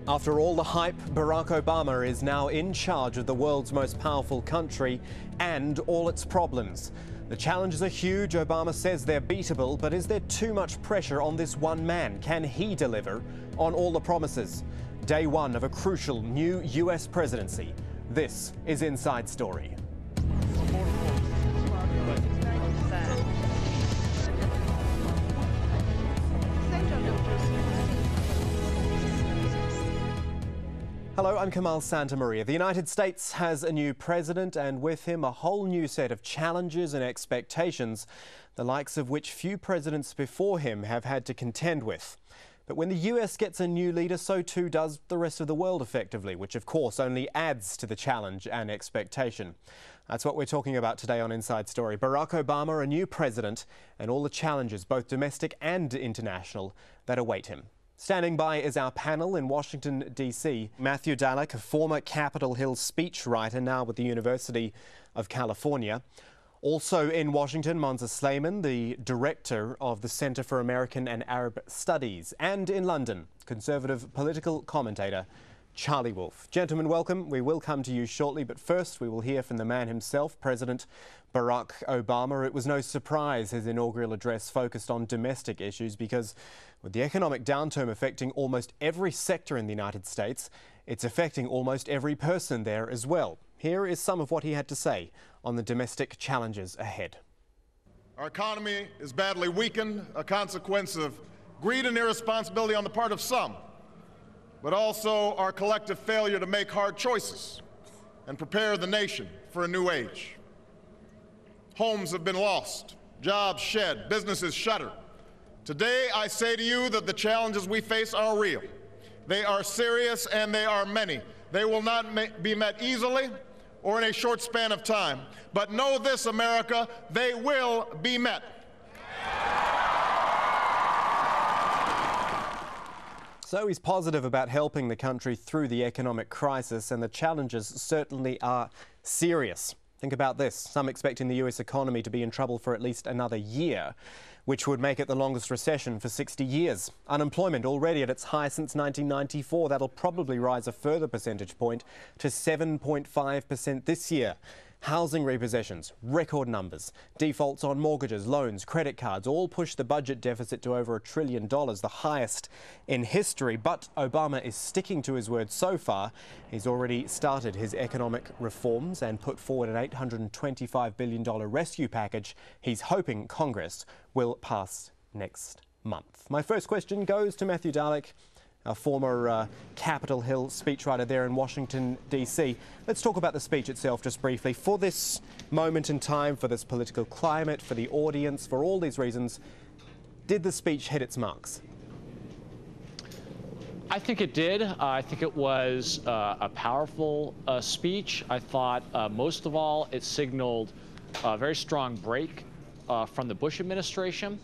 After all the hype, Barack Obama is now in charge of the world's most powerful country and all its problems. The challenges are huge. Obama says they're beatable, but is there too much pressure on this one man? Can he deliver on all the promises? Day one of a crucial new US presidency. This is Inside Story. Hello, I'm Kamal Santamaria. The United States has a new president and with him a whole new set of challenges and expectations, the likes of which few presidents before him have had to contend with. But when the US gets a new leader, so too does the rest of the world effectively, which of course only adds to the challenge and expectation. That's what we're talking about today on Inside Story. Barack Obama, a new president, and all the challenges, both domestic and international, that await him. Standing by is our panel in Washington, D.C. Matthew Dallek, a former Capitol Hill speechwriter, now with the University of California. Also in Washington, Monza Slayman, the director of the Center for American and Arab Studies. And in London, conservative political commentator Charlie Wolf. Gentlemen, welcome. We will come to you shortly, but first we will hear from the man himself, President Barack Obama. It was no surprise his inaugural address focused on domestic issues because with the economic downturn affecting almost every sector in the United States, it's affecting almost every person there as well. Here is some of what he had to say on the domestic challenges ahead. Our economy is badly weakened, a consequence of greed and irresponsibility on the part of some, but also our collective failure to make hard choices and prepare the nation for a new age. Homes have been lost, jobs shed, businesses shuttered. Today, I say to you that the challenges we face are real. They are serious and they are many. They will not be met easily or in a short span of time. But know this, America, they will be met. So he's positive about helping the country through the economic crisis, and the challenges certainly are serious. Think about this. Some expecting the US economy to be in trouble for at least another year, which would make it the longest recession for 60 years. Unemployment already at its high since 1994. That'll probably rise a further percentage point to 7.5% this year. Housing repossessions, record numbers. Defaults on mortgages, loans, credit cards all push the budget deficit to over $1 trillion, the highest in history. But Obama is sticking to his word so far. He's already started his economic reforms and put forward an $825 billion rescue package he's hoping Congress will pass next month. My first question goes to Matthew Dallek, a former Capitol Hill speechwriter there in Washington, D.C. Let's talk about the speech itself just briefly. For this moment in time, for this political climate, for the audience, for all these reasons, did the speech hit its marks? I think it did. I think it was a powerful speech. I thought most of all it signaled a very strong break from the Bush administration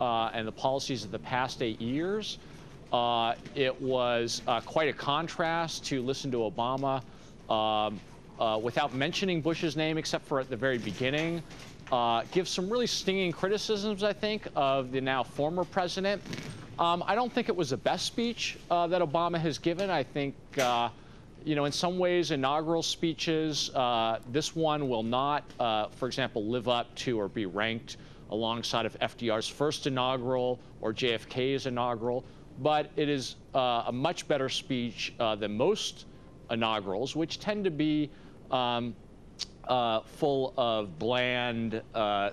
and the policies of the past 8 years. It was quite a contrast to listen to Obama without mentioning Bush's name except for at the very beginning. Give some really stinging criticisms, I think, of the now former president. I don't think it was the best speech that Obama has given. I think, you know, in some ways, inaugural speeches, this one will not, for example, live up to or be ranked alongside of FDR's first inaugural or JFK's inaugural. But it is a much better speech than most inaugurals, which tend to be full of bland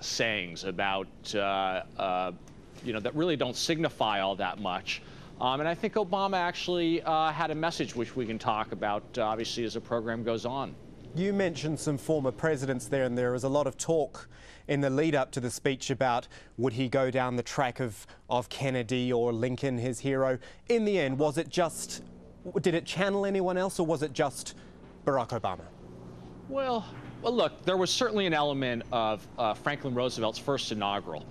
sayings about, you know, that really don't signify all that much. And I think Obama actually had a message which we can talk about, obviously, as the program goes on. You mentioned some former presidents there, and there was a lot of talk in the lead up to the speech about would he go down the track of Kennedy or Lincoln, his hero. In the end, was it just, did it channel anyone else or was it just Barack Obama? Well, look, there was certainly an element of Franklin Roosevelt's first inaugural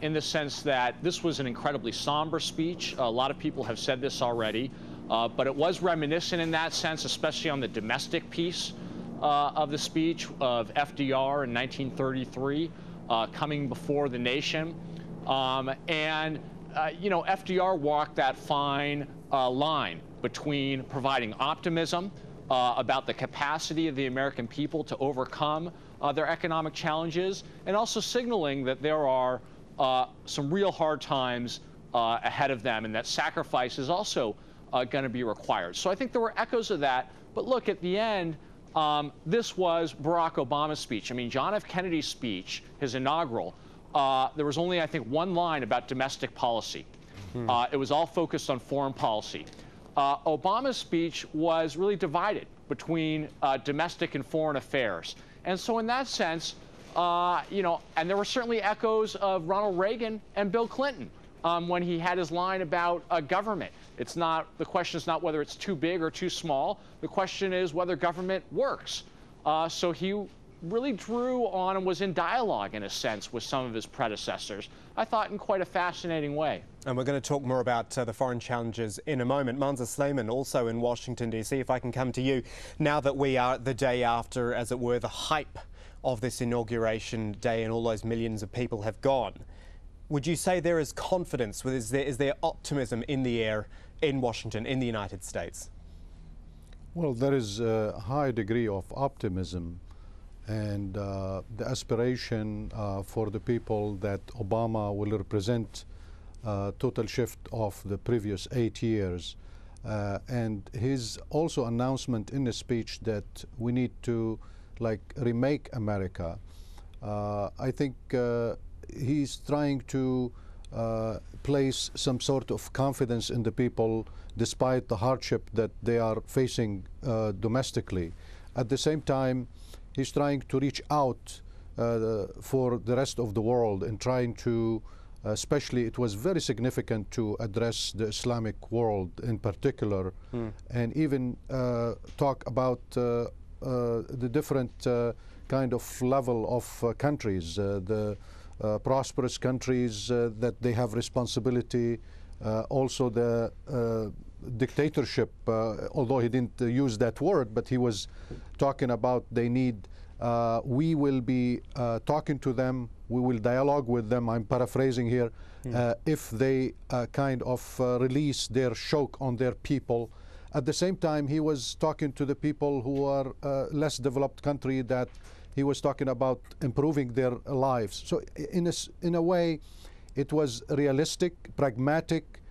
in the sense that this was an incredibly somber speech. A lot of people have said this already, but it was reminiscent in that sense, especially on the domestic piece of the speech of FDR in 1933, coming before the nation. You know, FDR walked that fine line between providing optimism about the capacity of the American people to overcome their economic challenges, and also signaling that there are some real hard times ahead of them, and that sacrifice is also going to be required. So I think there were echoes of that. But look, at the end, this was Barack Obama's speech. I mean, John F. Kennedy's speech, his inaugural, there was only, I think, one line about domestic policy. It was all focused on foreign policy. Obama's speech was really divided between domestic and foreign affairs. And so in that sense, you know, and there were certainly echoes of Ronald Reagan and Bill Clinton when he had his line about government. It's not, the question is not whether it's too big or too small. The question is whether government works. So he really drew on and was in dialogue, in a sense, with some of his predecessors, I thought in quite a fascinating way. And we're going to talk more about the foreign challenges in a moment. Manzar Sleiman, also in Washington, D.C., if I can come to you, now that we are the day after, as it were, the hype of this inauguration day and all those millions of people have gone, would you say there is confidence, is there optimism in the air in Washington, in the United States? Well, there is a high degree of optimism and the aspiration for the people that Obama will represent total shift of the previous 8 years. And his also announcement in the speech that we need to remake America. I think he's trying to place some sort of confidence in the people despite the hardship that they are facing domestically. At the same time, he's trying to reach out for the rest of the world and trying to, especially it was very significant to address the Islamic world in particular, and even talk about the different kind of level of countries, the prosperous countries that they have responsibility, also the dictatorship, although he didn't use that word, but he was talking about they need, we will be talking to them, we will dialogue with them, I'm paraphrasing here, if they kind of release their shock on their people. At the same time, he was talking to the people who are less developed country, that he was talking about improving their lives. So in a way, it was realistic, pragmatic.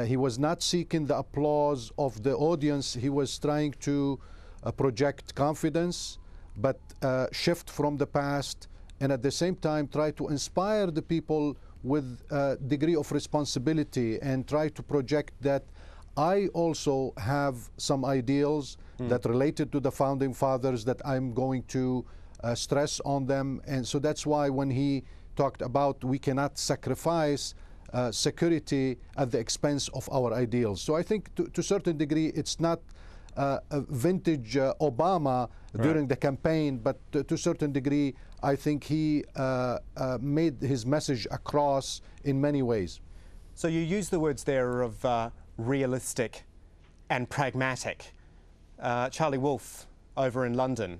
He was not seeking the applause of the audience. He was trying to project confidence, but shift from the past, and at the same time try to inspire the people with a degree of responsibility and try to project that I also have some ideals that related to the founding fathers that I'm going to stress on them. And so that's why when he talked about we cannot sacrifice security at the expense of our ideals. So I think to a certain degree it's not a vintage Obama during the campaign, but to a certain degree I think he made his message across in many ways. So you use the words there of realistic and pragmatic. Charlie Wolf over in London,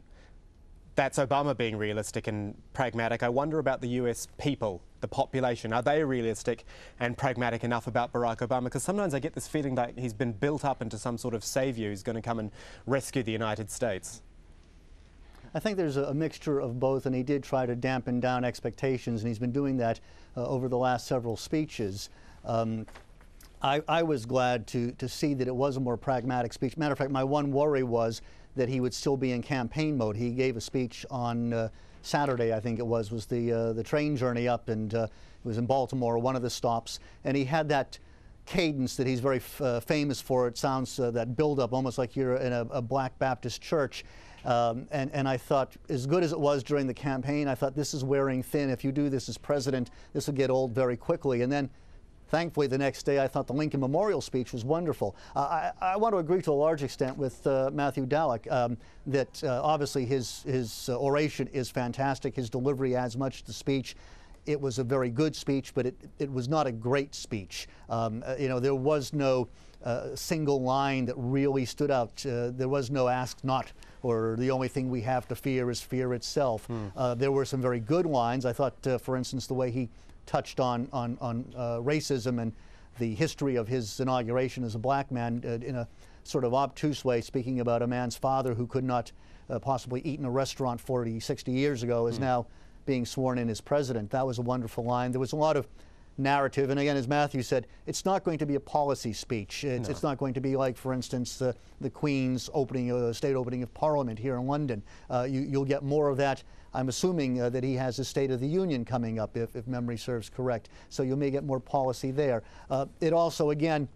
that's Obama being realistic and pragmatic. I wonder about the US people, the population. Are they realistic and pragmatic enough about Barack Obama? Because sometimes I get this feeling that he's been built up into some sort of savior who's going to come and rescue the United States. I think there's a mixture of both, and he did try to dampen down expectations, and he's been doing that over the last several speeches. I was glad to see that it was a more pragmatic speech. Matter of fact, my one worry was that he would still be in campaign mode. He gave a speech on Saturday, I think it was the train journey up, and it was in Baltimore, one of the stops, and he had that cadence that he's very famous for. It sounds that build-up, almost like you're in a Black Baptist church. And I thought, as good as it was during the campaign, I thought this is wearing thin. If you do this as president, this will get old very quickly. And then, thankfully, the next day, I thought the Lincoln Memorial speech was wonderful. I want to agree to a large extent with Matthew Dallek that obviously his oration is fantastic. His delivery adds much to the speech. It was a very good speech, but it was not a great speech. You know, there was no single line that really stood out. There was no ask not, or the only thing we have to fear is fear itself. There were some very good lines. I thought, for instance, the way he touched on racism and the history of his inauguration as a black man in a sort of obtuse way, speaking about a man's father who could not possibly eat in a restaurant 40, 60 years ago, is now being sworn in as president. That was a wonderful line. There was a lot of narrative, and again, as Matthew said, it's not going to be a policy speech. It's not going to be like, for instance, the Queen's opening, state opening of Parliament here in London. You'll get more of that. I'm assuming that he has a State of the Union coming up, if memory serves correct. So you may get more policy there. It also, again,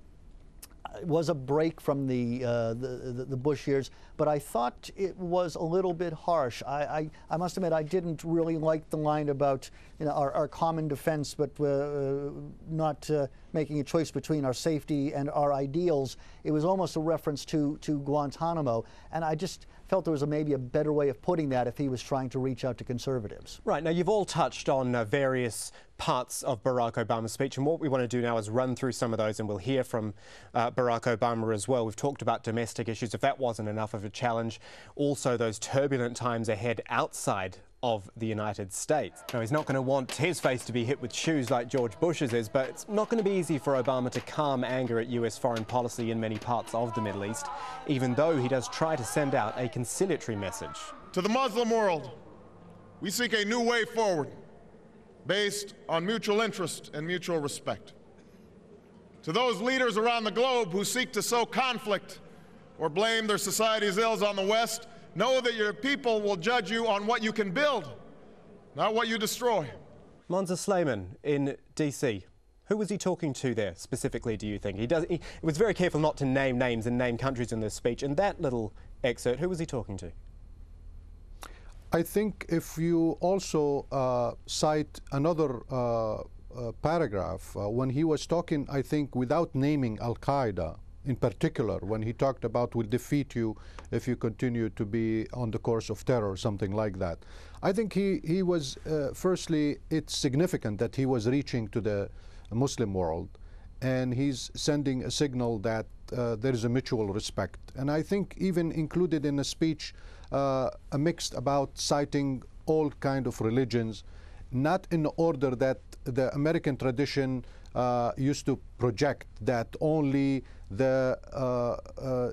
was a break from the Bush years, but I thought it was a little bit harsh. I must admit I didn't really like the line about our common defense, but not making a choice between our safety and our ideals. It was almost a reference to Guantanamo, and I just felt there was maybe a better way of putting that if he was trying to reach out to conservatives. Right, now you've all touched on various parts of Barack Obama's speech, and what we want to do now is run through some of those, and we'll hear from Barack Obama as well. We've talked about domestic issues, if that wasn't enough of a challenge, also those turbulent times ahead outside of the United States. Now, he's not going to want his face to be hit with shoes like George Bush's is, but it's not going to be easy for Obama to calm anger at US foreign policy in many parts of the Middle East, even though he does try to send out a conciliatory message. To the Muslim world, we seek a new way forward based on mutual interest and mutual respect. To those leaders around the globe who seek to sow conflict or blame their society's ills on the West, know that your people will judge you on what you can build, not what you destroy. Monza Slayman in DC. Who was he talking to there specifically, do you think? He was very careful not to name names and name countries in this speech. In that little excerpt, who was he talking to? I think if you also cite another paragraph, when he was talking, I think, without naming Al-Qaeda, in particular, when he talked about we'll defeat you if you continue to be on the course of terror or something like that. I think he was, firstly, it's significant that he was reaching to the Muslim world, and he's sending a signal that there is a mutual respect. And I think even included in the speech a mix about citing all kind of religions, not in order that the American tradition used to project that only the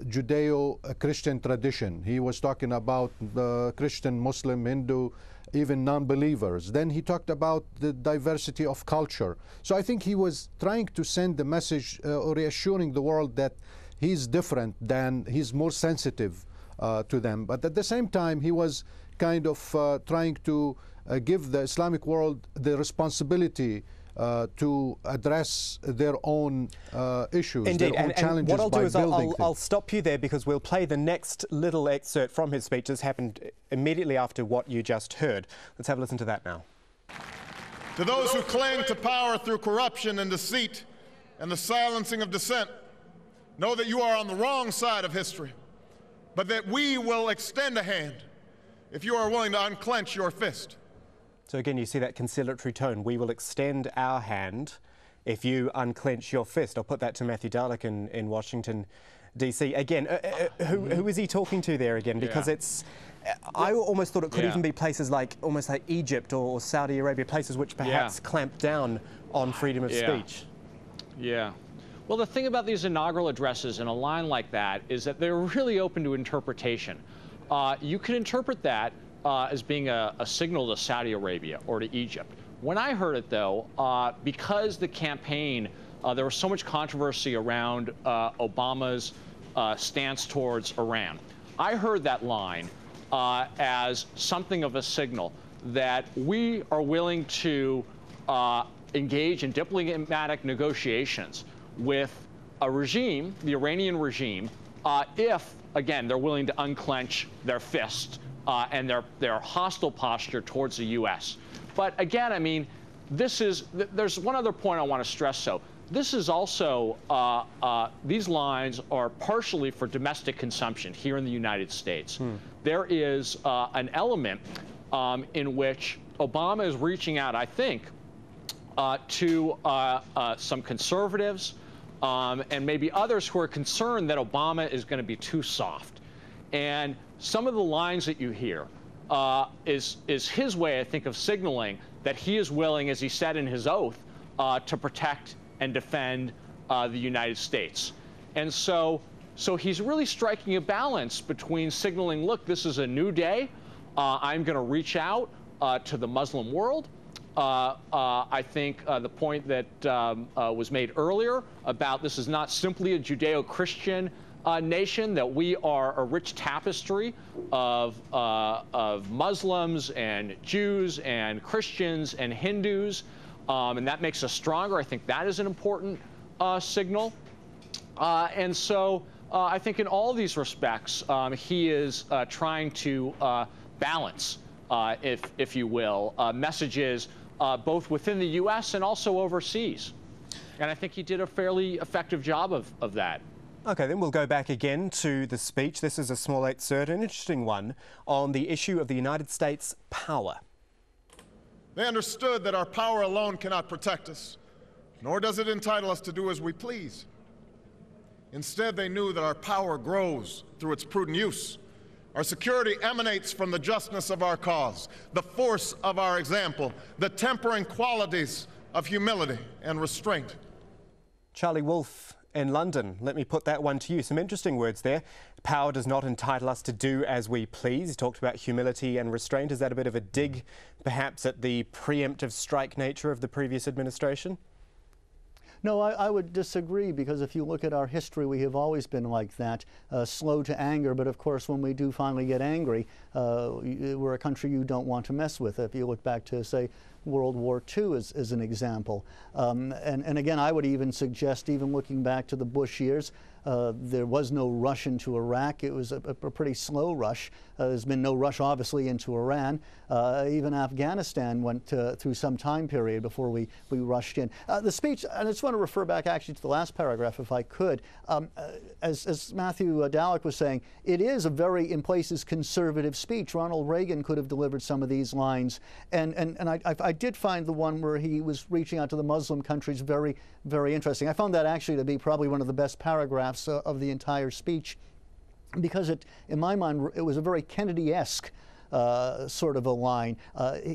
Judeo-Christian tradition. He was talking about the Christian, Muslim, Hindu, even non-believers. Then he talked about the diversity of culture. So I think he was trying to send the message, reassuring the world that he's different, than he's more sensitive to them. But at the same time, he was kind of trying to give the Islamic world the responsibility to address their own issues, Indeed. their own challenges. What I'll do is building I'll stop you there, because we'll play the next little excerpt from his speech. This happened immediately after what you just heard. Let's have a listen to that now. To those who cling to power through corruption and deceit and the silencing of dissent, know that you are on the wrong side of history, but that we will extend a hand if you are willing to unclench your fist. So again, you see that conciliatory tone. We will extend our hand if you unclench your fist. I'll put that to Matthew Dalek in Washington, D.C. Again, who is he talking to there again? Because it's, I almost thought it could even be places like, almost like Egypt or Saudi Arabia, places which perhaps clamp down on freedom of speech. Yeah. Well, the thing about these inaugural addresses in a line like that is that they're really open to interpretation. You can interpret that as being a signal to Saudi Arabia or to Egypt. When I heard it, though, because the campaign, there was so much controversy around Obama's stance towards Iran, I heard that line as something of a signal that we are willing to engage in diplomatic negotiations with a regime, the Iranian regime, if, again, they're willing to unclench their fist and their hostile posture towards the U.S. But again, I mean, there's one other point I want to stress, though. This is also, these lines are partially for domestic consumption here in the United States. There is an element in which Obama is reaching out, I think, to some conservatives and maybe others who are concerned that Obama is going to be too soft. And some of the lines that you hear is his way, I think, of signaling that he is willing, as he said in his oath, to protect and defend the United States. And so he's really striking a balance between signaling, look, this is a new day. I'm going to reach out to the Muslim world. I think the point that was made earlier about this is not simply a Judeo-Christian nation, that we are a rich tapestry of Muslims and Jews and Christians and Hindus, and that makes us stronger. I think that is an important signal. And so I think in all these respects, he is trying to balance, if you will, messages both within the U.S. and also overseas. And I think he did a fairly effective job of that. Okay, then we'll go back again to the speech. This is a small excerpt, an interesting one, on the issue of the United States' power. They understood that our power alone cannot protect us, nor does it entitle us to do as we please. Instead, they knew that our power grows through its prudent use. Our security emanates from the justness of our cause, the force of our example, the tempering qualities of humility and restraint. Charlie Wolf in London, let me put that one to you. Some interesting words there. Power does not entitle us to do as we please. He talked about humility and restraint. Is that a bit of a dig, perhaps, at the preemptive strike nature of the previous administration? No, I would disagree, because if you look at our history, we have always been like that, slow to anger, but of course when we do finally get angry, we're a country you don't want to mess with. If you look back to, say, World War II as an example. And again, I would even suggest, even looking back to the Bush years, there was no rush into Iraq. It was a pretty slow rush. There's been no rush, obviously, into Iran. Even Afghanistan went through some time period before we rushed in. The speech, and I just want to refer back actually to the last paragraph, if I could. As Matthew Dallek was saying, it is a very, in places, conservative speech. Ronald Reagan could have delivered some of these lines. And I did find the one where he was reaching out to the Muslim countries very, very interesting. I found that actually to be probably one of the best paragraphs of the entire speech, because in my mind, it was a very Kennedy-esque sort of a line.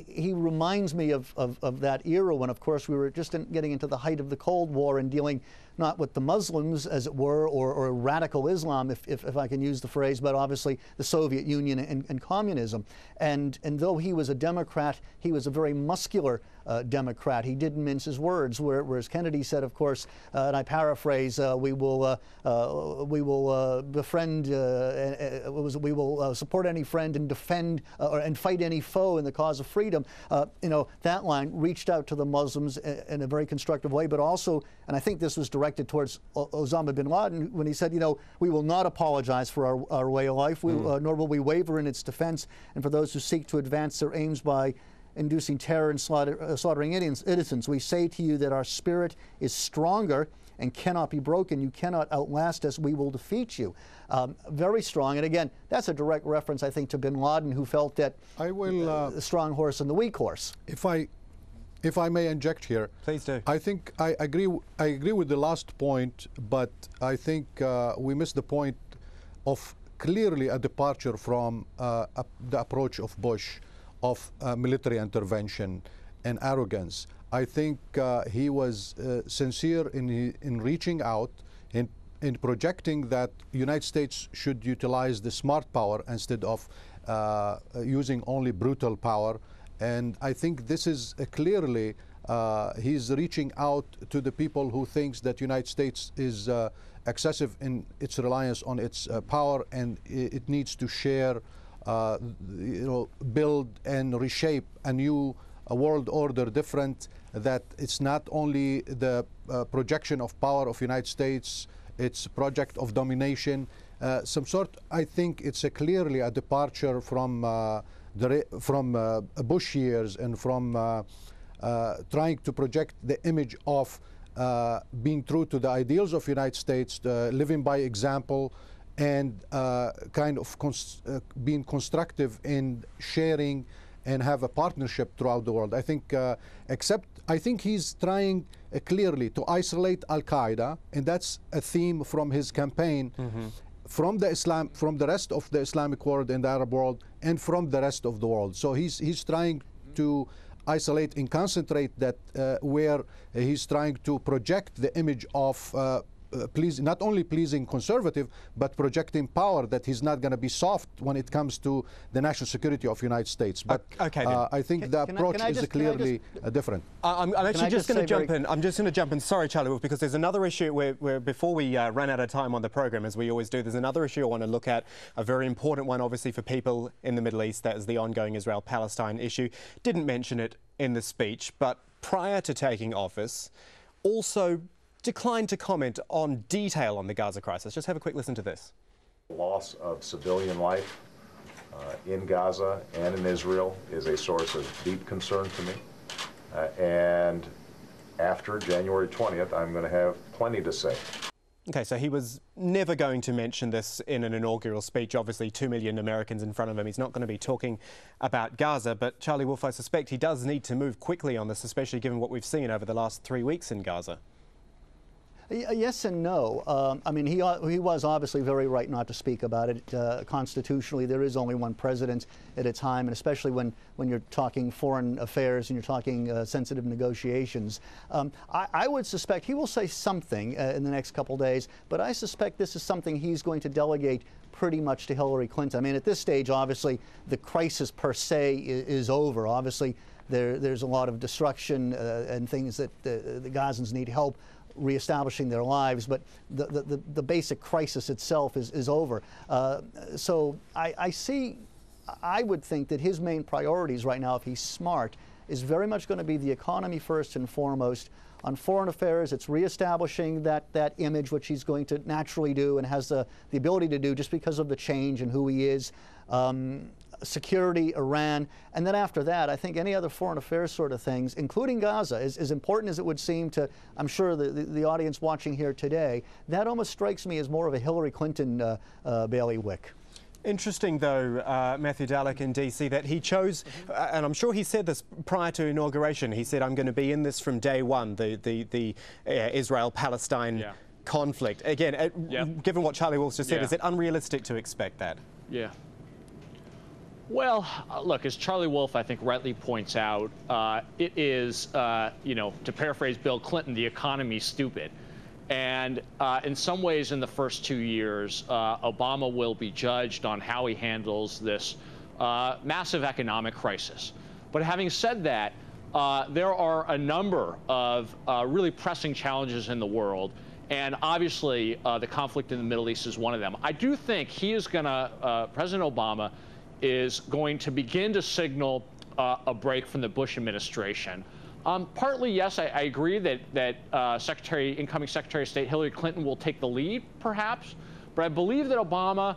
He reminds me of that era when, of course, we were just getting into the height of the Cold War and dealing not with the Muslims, as it were, or radical Islam, if I can use the phrase, but obviously the Soviet Union and communism. And though he was a Democrat, he was a very muscular Democrat. He didn't mince his words, whereas Kennedy said, of course, and I paraphrase, we will befriend, we will support any friend and defend and fight any foe in the cause of freedom. You know, that line reached out to the Muslims in a very constructive way, but also, and I think this was directed towards Osama bin Laden, when he said, you know, we will not apologize for our way of life, nor will we waver in its defense, and for those who seek to advance their aims by inducing terror and slaughtering innocents. We say to you that our spirit is stronger and cannot be broken. You cannot outlast us. We will defeat you. Very strong. And again, that's a direct reference, I think, to bin Laden, who felt that the strong horse and the weak horse. If I may inject here, please do. I think I agree with the last point, but I think we missed the point of clearly a departure from the approach of Bush of military intervention and arrogance. I think he was sincere in reaching out, in projecting that the United States should utilize the smart power instead of using only brutal power. And I think this is clearly, he's reaching out to the people who thinks that the United States is excessive in its reliance on its power, and it needs to share, build and reshape a new world order, different, that it's not only the projection of power of the United States, it's a project of domination. I think it's clearly a departure from Bush years and from trying to project the image of being true to the ideals of the United States, living by example, and kind of being constructive in sharing and have a partnership throughout the world. I think, I think he's trying clearly to isolate Al-Qaeda, and that's a theme from his campaign. From the rest of the Islamic world and the Arab world, and from the rest of the world. So he's trying to isolate and concentrate that where he's trying to project the image of not only pleasing conservative, but projecting power, that he's not going to be soft when it comes to the national security of the United States. But okay, I think the approach is clearly different. I'm actually just going to jump in. I'm just going to jump in. Sorry, Charlie Wolf, because there's another issue where before we run out of time on the program, as we always do, there's another issue I want to look at, a very important one, obviously, for people in the Middle East. That is the ongoing Israel-Palestine issue. Didn't mention it in the speech, but prior to taking office, also declined to comment on detail on the Gaza crisis. Just have a quick listen to this. Loss of civilian life in Gaza and in Israel is a source of deep concern to me. And after January 20th, I'm going to have plenty to say. Okay, so he was never going to mention this in an inaugural speech. Obviously, 2 million Americans in front of him. He's not going to be talking about Gaza. But Charlie Wolf, I suspect he does need to move quickly on this, especially given what we've seen over the last 3 weeks in Gaza. Yes and no. I mean, he was obviously very right not to speak about it. Constitutionally, there is only one president at a time, and especially when you're talking foreign affairs and you're talking sensitive negotiations. I would suspect he will say something in the next couple days, but I suspect this is something he's going to delegate pretty much to Hillary Clinton. I mean, at this stage, obviously, the crisis per se is over. Obviously, there's a lot of destruction and things that the Gazans need help reestablishing their lives, but the basic crisis itself is over. So I would think that his main priorities right now, if he's smart, is very much going to be the economy first and foremost. On foreign affairs, it's reestablishing that image, which he's going to naturally do and has the ability to do just because of the change and who he is. Security, Iran, and then after that, I think any other foreign affairs sort of things, including Gaza, as important as it would seem to, I'm sure, the audience watching here today, that almost strikes me as more of a Hillary Clinton bailiwick. Interesting, though, Matthew Dallek in D.C., that he chose, and I'm sure he said this prior to inauguration, he said, I'm going to be in this from day one, the Israel-Palestine conflict. Again, given what Charlie Wolf just said, is it unrealistic to expect that? Yeah. Well, look, as Charlie Wolf, I think, rightly points out, it is, you know, to paraphrase Bill Clinton, the economy's stupid. And in some ways, in the first 2 years, Obama will be judged on how he handles this massive economic crisis. But having said that, there are a number of really pressing challenges in the world. And obviously, the conflict in the Middle East is one of them. I do think he is going to, President Obama is going to begin to signal a break from the Bush administration. Partly, yes, I agree that incoming Secretary of State Hillary Clinton will take the lead, perhaps. But I believe that Obama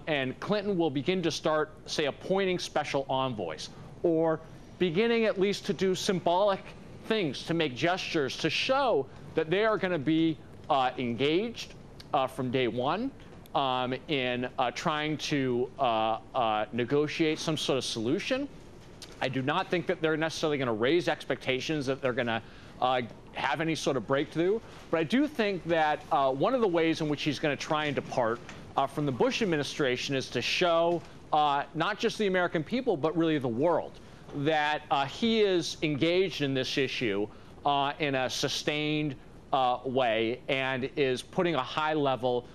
and Clinton will begin to start, say, appointing special envoys, or beginning at least to do symbolic things, to make gestures, to show that they are going to be engaged from day one in trying to negotiate some sort of solution. I do not think that they're necessarily going to raise expectations that they're going to have any sort of breakthrough. But I do think that one of the ways in which he's going to try and depart from the Bush administration is to show not just the American people, but really the world, that he is engaged in this issue in a sustained way and is putting a high-level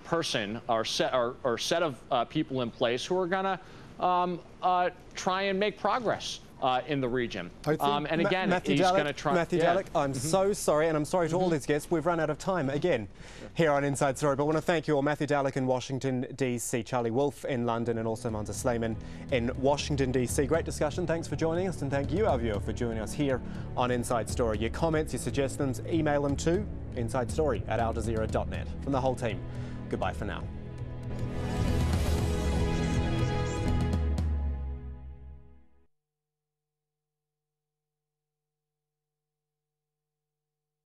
person or set of people in place who are going to try and make progress in the region. And again, he's going to try. Matthew Dallek, I'm so sorry, and I'm sorry to all these guests. We've run out of time again here on Inside Story. But I want to thank you all. Matthew Dallek in Washington, D.C., Charlie Wolf in London, and also Mansa Sleiman in Washington, D.C. Great discussion. Thanks for joining us, and thank you, our viewer, for joining us here on Inside Story. Your comments, your suggestions, email them to insidestory@aljazeera.net. From the whole team, goodbye for now.